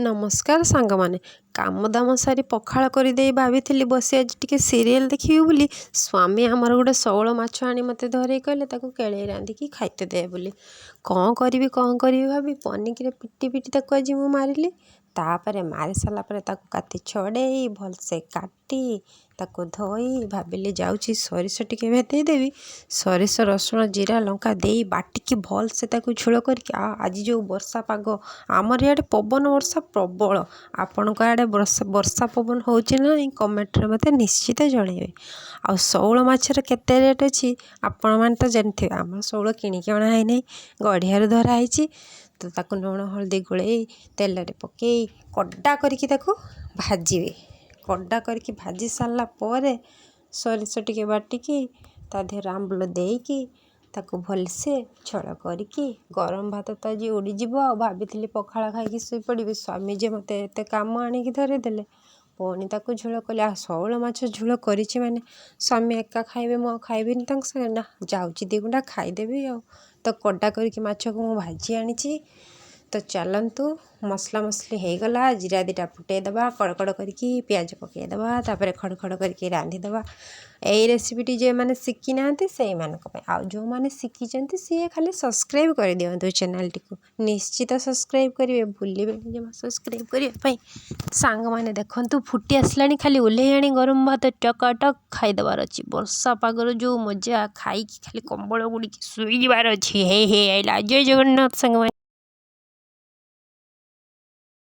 ନମସ୍କାର ସାଙ୍ଗମାନେ। କାମ ଦାମ ସାରି ପଖାଳ କରିଦେଇ ଭାବିଥିଲି ବସି ଆଜି ଟିକେ ସିରିଏଲ ଦେଖିବି ବୋଲି ସ୍ୱାମୀ ଆମର ଗୋଟେ ଶେଉଳ ମାଛ ଆଣି ମୋତେ ଧରେଇ କହିଲେ ତାକୁ କେଳେଇ ରାନ୍ଧିକି ଖାଇତେ ଦେ ବୋଲି। କ'ଣ କରିବି ଭାବି ପନିକିରେ ପିଟି ପିଟି ତାକୁ ଆଜି ମୁଁ ମାରିଲି। ତାପରେ ମାରି ସାରିଲା ପରେ ତାକୁ କାଟି ଛଡ଼େଇ ଭଲସେ କାଟି ତାକୁ ଧୋଇ ଭାବିଲି ଯାଉଛି ସୋରିଷ ଟିକେ ଭେଦେଇ ଦେବି। ସୋରିଷ ରସୁଣ ଜିରା ଲଙ୍କା ଦେଇ ବାଟିକି ଭଲସେ ତାକୁ ଝୋଳ କରିକି ଆଜି ଯେଉଁ ବର୍ଷା ପାଗ ଆମର ଇଆଡ଼େ ପବନ ବର୍ଷା ପ୍ରବଳ। ଆପଣଙ୍କ ଆଡ଼େ ବର୍ଷା ପବନ ହେଉଛି ନା ନାହିଁ କମେଣ୍ଟରେ ମୋତେ ନିଶ୍ଚିତ ଜଣାଇବେ। ଆଉ ଶେଉଳ ମାଛର କେତେ ରେଟ୍ ଅଛି ଆପଣମାନେ ତ ଜାଣିଥିବେ। ଆମର ଶେଉଳ କିଣିକି ଅଣା ହେଇନାହିଁ, ଗଡ଼ିଆରୁ ଧରା ହେଇଛି। ତ ତାକୁ ଲୁଣ ହଳଦୀ ଗୋଳେଇ ତେଲରେ ପକେଇ କଡ଼ା କରିକି ତାକୁ ଭାଜିବେ। କଡ଼ା କରିକି ଭାଜି ସାରିଲା ପରେ ସୋରିଷ ଟିକେ ବାଟିକି ତା ଦେହରେ ଆମ୍ବୁଲ ଦେଇକି ତାକୁ ଭଲସେ ଝୋଳ କରିକି ଗରମ ଭାତ ତ ଆଜି ଉଡ଼ିଯିବ। ଆଉ ଭାବିଥିଲି ପଖାଳ ଖାଇକି ଶୋଇପଡ଼ିବି, ସ୍ୱାମୀ ଯେ ମୋତେ ଏତେ କାମ ଆଣିକି ଧରେଇଦେଲେ। ପୁଣି ତାକୁ ଝୋଳ କଲି। ଆଉ ଶେଉଳ ମାଛ ଝୋଳ କରିଛି ମାନେ ସ୍ୱାମୀ ଏକା ଖାଇବେ, ମୁଁ ଆଉ ଖାଇବିନି ତାଙ୍କ ସାଙ୍ଗେ ନା, ଯାଉଛି ଦୁଇ ଗୁଣ୍ଡା ଖାଇଦେବି। ଆଉ ତ କଡ଼ା କରିକି ମାଛକୁ ମୁଁ ଭାଜି ଆଣିଛି। ତ ଚାଲନ୍ତୁ, ମସଲା ମସଲି ହେଇଗଲା, ଜିରା ଦିଟା ଫୁଟେଇଦେବା, କଡ଼କଡ଼ କରିକି ପିଆଜ ପକାଇଦେବା, ତାପରେ ଖଡ଼ ଖଡ଼ କରିକି ରାନ୍ଧିଦେବା। ଏଇ ରେସିପିଟି ଯେଉଁମାନେ ଶିଖିନାହାନ୍ତି ସେଇମାନଙ୍କ ପାଇଁ। ଆଉ ଯେଉଁମାନେ ଶିଖିଛନ୍ତି ସିଏ ଖାଲି ସବସ୍କ୍ରାଇବ୍ କରିଦିଅନ୍ତୁ ଚ୍ୟାନେଲଟିକୁ। ନିଶ୍ଚିତ ସବସ୍କ୍ରାଇବ୍ କରିବେ, ଭୁଲିବେନି ଜମା ସବସ୍କ୍ରାଇବ୍ କରିବା ପାଇଁ। ସାଙ୍ଗମାନେ ଦେଖନ୍ତୁ ଫୁଟି ଆସିଲାଣି, ଖାଲି ଓହ୍ଲେଇ ଆଣି ଗରମ ଭାତ ଟକାଟକ୍ ଖାଇଦେବାର ଅଛି। ବର୍ଷା ପାଗର ଯେଉଁ ମଜା, ଖାଇକି ଖାଲି କମ୍ବଳ ଗୁଡ଼ିକି ଶୋଇଯିବାର ଅଛି। ହେଇ ଆଇଲା। ଜୟ ଜଗନ୍ନାଥ ସାଙ୍ଗମାନେ।